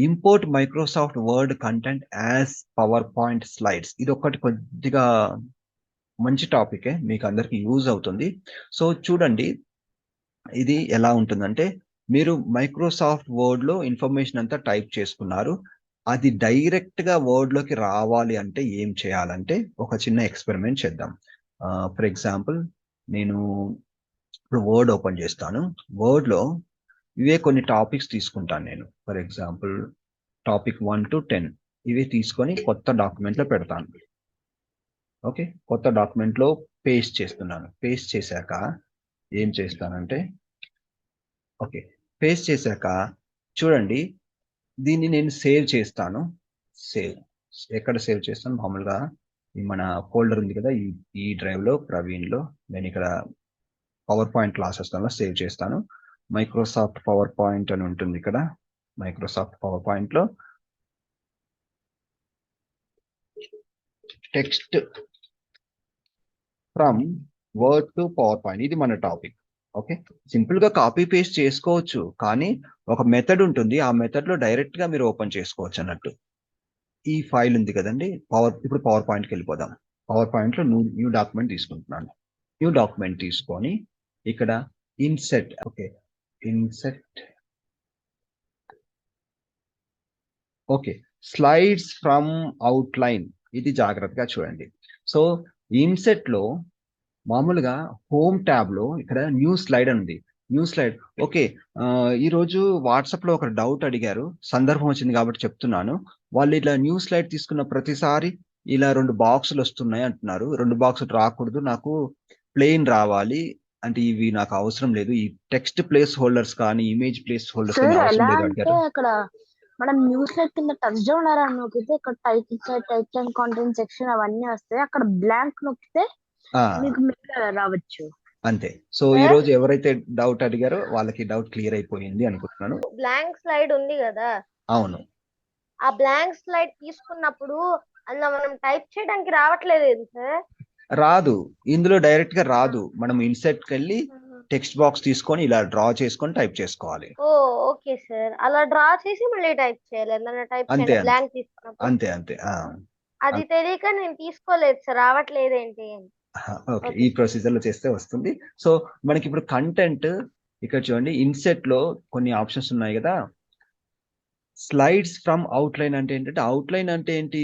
Import Microsoft word content as power point slides. ఇది ఒకటి కొద్దిగా మంచి టాపికే, మీకు అందరికి యూజ్ అవుతుంది. సో చూడండి, ఇది ఎలా ఉంటుందంటే, మీరు మైక్రోసాఫ్ట్ వర్డ్ లో ఇన్ఫర్మేషన్ అంతా టైప్ చేసుకున్నారు. అది డైరెక్ట్ గా వర్డ్ లోకి రావాలి అంటే ఏం చేయాలంటే, ఒక చిన్న ఎక్స్పెరిమెంట్ చేద్దాం. ఫర్ ఎగ్జాంపుల్, నేను ఇప్పుడు వర్డ్ ఓపెన్ చేస్తాను. వర్డ్ లో ఇవే కొన్ని టాపిక్స్ తీసుకుంటాను నేను. ఫర్ ఎగ్జాంపుల్, టాపిక్ 1 to 10 ఇవి తీసుకొని కొత్త డాక్యుమెంట్ లో పెడతాను. ఓకే, కొత్త డాక్యుమెంట్ లో పేస్ట్ చేస్తున్నాను. పేస్ట్ చేశాక ఏం చేస్తానంటే, ఓకే, పేస్ట్ చేశాక చూడండి, దీన్ని నేను సేవ్ చేస్తాను. సేవ్ ఎక్కడ సేవ్ చేస్తాను? మామూలుగా మన ఫోల్డర్ ఉంది కదా, ఈ డ్రైవ్ లో, ప్రవీణ్ లో, నేను ఇక్కడ పవర్ పాయింట్ క్లాసెస్ లో సేవ్ చేస్తాను. మైక్రోసాఫ్ట్ పవర్ పాయింట్ అని ఉంటుంది ఇక్కడ. మైక్రోసాఫ్ట్ పవర్ పాయింట్ లో text from word to power point, ఇది మన టాపిక్. ఓకే, సింపుల్ గా కాపీ పేస్ట్ చేసుకోవచ్చు, కానీ ఒక మెథడ్ ఉంటుంది. ఆ మెథడ్ లో డైరెక్ట్ గా మీరు ఓపెన్ చేసుకోవచ్చు అన్నట్టు. ఈ ఫైల్ ఉంది కదండి, ఇప్పుడు పవర్ పాయింట్కి వెళ్ళిపోదాం. పవర్ పాయింట్ లో న్యూ డాక్యుమెంట్ తీసుకుంటున్నాను. న్యూ డాక్యుమెంట్ తీసుకొని ఇక్కడ INCET, okay, INCET, okay, slides from outline. ఇది జాగ్రత్తగా చూడండి. సో ఇన్సెట్ లో మామూలుగా హోమ్ ట్యాబ్ లో ఇక్కడ న్యూ స్లైడ్ అని ఉంది. New slide, okay. ఈ రోజు వాట్సాప్ లో ఒక డౌట్ అడిగారు, సందర్భం వచ్చింది కాబట్టి చెప్తున్నాను. వాళ్ళు ఇట్లా న్యూ స్లైడ్ తీసుకున్న ప్రతిసారి ఇలా 2 బాక్సులు వస్తున్నాయి అంటున్నారు. 2 బాక్సులు రాకూడదు, నాకు ప్లెయిన్ రావాలి అంటే, ఇవి నాకు అవసరం లేదు. ఈ టెక్స్ట్ ప్లేస్ హోల్డర్స్ కానీ ఇమేజ్ ప్లేస్ హోల్డర్స్ కానీ అవసరం లేదు అడిగారు. అక్కడ మనం న్యూస్ లెట్ కింద టచ్ డౌన్ అని నొక్కితే ఇక్కడ టైప్స్ అండ్ కాంటెంట్ సెక్షన్ అవన్నీ వస్తాయి. అక్కడ బ్లాంక్ నొక్కితే మీకు రావచ్చు అంతే. సో ఈ రోజు ఎవరైతే డౌట్ అడిగారో వాళ్ళకి డౌట్ క్లియర్ అయిపోయింది అనుకుంటున్నాను. బ్లాంక్ స్లైడ్ ఉంది కదా, అవును, ఆ బ్లాంక్ స్లైడ్ తీసుకున్నప్పుడు అందులో మనం టైప్ చేయడానికి రావట్లేదు సార్. రాదు, ఇందులో డైరెక్ట్ గా రాదు. మనం ఇన్సెట్ కి వెళ్ళి టెక్స్ట్ బాక్స్ తీసుకొని ఇలా డ్రా చేసుకొని టైప్ చేసుకోవాలి. ఓ ఓకే సార్, అలా డ్రా చేసి మళ్ళీ టైప్ చేయాలి. ఏదైనా టైప్ అంతే, బ్లాంక్ తీసుకున్నప్పుడు అంతే అంతే. అది తెలియక నేను తీసుకోలేదు సార్, రావట్లేదు ఏంటి. ఓకే, ఈ ప్రొసీజర్ లో చేస్తే వస్తుంది. సో మనకి ఇప్పుడు కంటెంట్ ఇక్కడ చూడండి, ఇన్సెట్ లో కొన్ని ఆప్షన్స్ ఉన్నాయి కదా. స్లైడ్స్ ఫ్రమ్ అవుట్లైన్ అంటే ఏంటంటే, అవుట్లైన్ అంటే ఏంటి?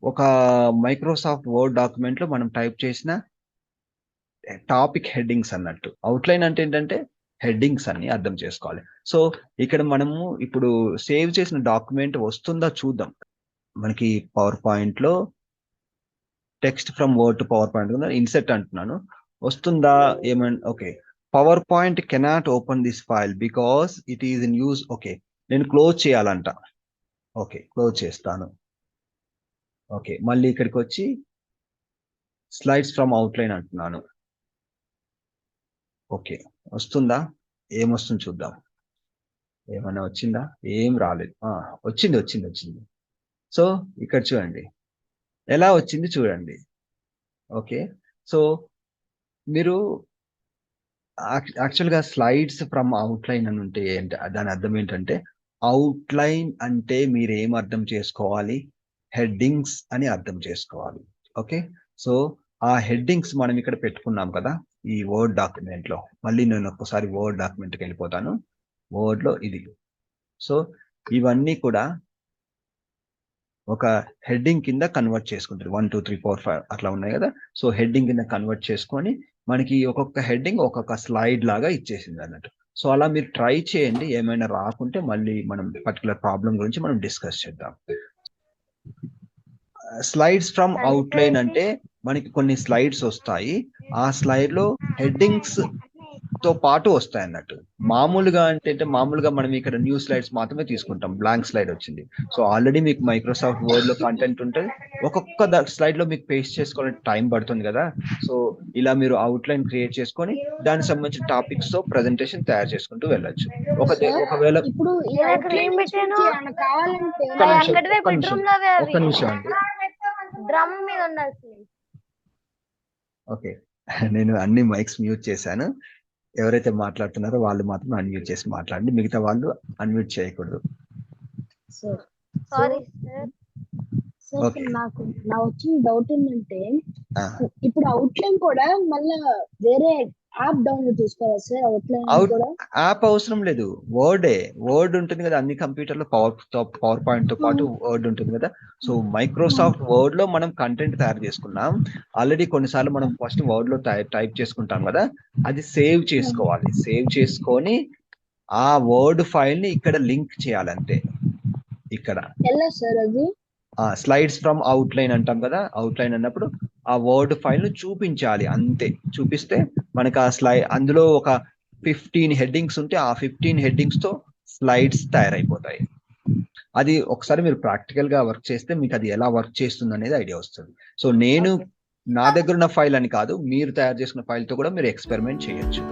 ఒక మైక్రోసాఫ్ట్ వర్డ్ డాక్యుమెంట్ లో మనం టైప్ చేసిన టాపిక్ హెడ్డింగ్స్ అన్నట్టు. అవుట్లైన్ అంటే ఏంటంటే హెడ్డింగ్స్ అని అర్థం చేసుకోవాలి. సో ఇక్కడ మనము ఇప్పుడు సేవ్ చేసిన డాక్యుమెంట్ వస్తుందా చూద్దాం. మనకి పవర్ పాయింట్ లో text from word to power point INCET అంటున్నాను, వస్తుందా ఏమన్నా? Okay, power point cannot open this file because it is in use. Okay, నేను క్లోజ్ చేయాలంట. ఓకే, క్లోజ్ చేస్తాను. ఓకే, మళ్ళీ ఇక్కడికి వచ్చి స్లైడ్స్ ఫ్రమ్ అవుట్లైన్ అంటున్నాను. ఓకే, వస్తుందా? ఏమొస్తుంది చూద్దాం. ఏమన్నా వచ్చిందా? ఏం రాలేదు. వచ్చింది వచ్చింది వచ్చింది. సో ఇక్కడ చూడండి ఎలా వచ్చింది చూడండి. ఓకే, సో మీరు యాక్చువల్గా స్లైడ్స్ ఫ్రమ్ అవుట్లైన్ అని ఉంటే దాని అర్థం ఏంటంటే, అవుట్లైన్ అంటే మీరు ఏం అర్థం చేసుకోవాలి? హెడ్డింగ్స్ అని అర్థం చేసుకోవాలి. ఓకే, సో ఆ హెడ్డింగ్స్ మనం ఇక్కడ పెట్టుకున్నాం కదా ఈ వర్డ్ డాక్యుమెంట్ లో. మళ్ళీ నేను ఒక్కసారి వర్డ్ డాక్యుమెంట్కి వెళ్ళిపోతాను. వర్డ్ లో ఇది. సో ఇవన్నీ కూడా ఒక హెడ్డింగ్ కింద కన్వర్ట్ చేసుకుంటారు. 1 2 3 4 5 అట్లా ఉన్నాయి కదా. సో హెడ్డింగ్ కింద కన్వర్ట్ చేసుకొని మనకి ఒక్కొక్క హెడ్డింగ్ ఒక్కొక్క స్లైడ్ లాగా ఇచ్చేసింది అన్నట్టు. సో అలా మీరు ట్రై చేయండి. ఏమైనా రాకుంటే మళ్ళీ మనం పర్టికులర్ ప్రాబ్లం గురించి మనం డిస్కస్ చేద్దాం. స్లైడ్స్ ఫ్రమ్ అవుట్లైన్ అంటే మనకి కొన్ని స్లైడ్స్ వస్తాయి. ఆ స్లైడ్ లో హెడ్డింగ్స్ తో పాటు వస్తాయి అన్నట్టు. మామూలుగా అంటే మామూలుగా మనం ఇక్కడ న్యూ స్లైడ్స్ మాత్రమే తీసుకుంటాం. బ్లాంక్ స్లైడ్ వచ్చింది. సో ఆల్రెడీ మీకు మైక్రోసాఫ్ట్ వర్డ్ లో కంటెంట్ ఉంటుంది. ఒక్కొక్క స్లైడ్ లో మీకు పేస్ట్ చేసుకోవడానికి టైం పడుతుంది కదా. సో ఇలా మీరు అవుట్లైన్ క్రియేట్ చేసుకొని దానికి సంబంధించిన టాపిక్స్ తో ప్రెజెంటేషన్ తయారు చేసుకుంటూ వెళ్ళొచ్చు. ఒకవేళ ఇప్పుడు ఒక్క నిమిషం అండి. డ్రమ్ మీద ఉండాల్సింది. ఓకే, నేను అన్ని మైక్స్ మ్యూట్ చేశాను. ఎవరైతే మాట్లాడుతున్నారో వాళ్ళు మాత్రం అన్మ్యూట్ చేసి మాట్లాడండి, మిగతా వాళ్ళు అన్మ్యూట్ చేయకూడదు. Sir sorry sir. Sir Okay. నాకు వచ్చిన డౌట్ ఏంటంటే ఆ, ఇప్పుడు అవుట్లైన్ కూడా మళ్ళా వేరే యాప్ డౌన్లోడ్ చేసుకోవాలి సార్ అవుట్లైన్ కూడా యాప్ అవసరం లేదు, వర్డ్ ఉంటుంది కదా అన్ని కంప్యూటర్లో, పవర్ పాయింట్ తో పాటు వర్డ్ ఉంటుంది కదా. సో మైక్రోసాఫ్ట్ వర్డ్ లో మనం కంటెంట్ తయారు చేసుకున్నాం ఆల్రెడీ. కొన్నిసార్లు మనం ఫస్ట్ వర్డ్ లో టైప్ చేసుకుంటాం కదా, అది సేవ్ చేసుకోవాలి. సేవ్ చేసుకొని ఆ వర్డ్ ఫైల్ ని ఇక్కడ లింక్ చేయాలి అంతే. ఇక్కడ ఎలా సార్ అది స్లైడ్స్ ఫ్రమ్ అవుట్లైన్ అంటాం కదా, అవుట్లైన్ అన్నప్పుడు ఆ వర్డ్ ఫైల్ ను చూపించాలి అంతే. చూపిస్తే మనకు ఆ అందులో ఒక 15 హెడ్డింగ్స్ ఉంటే ఆ 15 హెడ్డింగ్స్ తో స్లైడ్స్ తయారైపోతాయి. అది ఒకసారి మీరు ప్రాక్టికల్ గా వర్క్ చేస్తే మీకు అది ఎలా వర్క్ చేస్తుంది అనేది ఐడియా వస్తుంది. సో నేను నా దగ్గర ఉన్న ఫైల్ అని కాదు, మీరు తయారు చేసుకున్న ఫైల్ తో కూడా మీరు ఎక్స్పెరిమెంట్ చేయొచ్చు.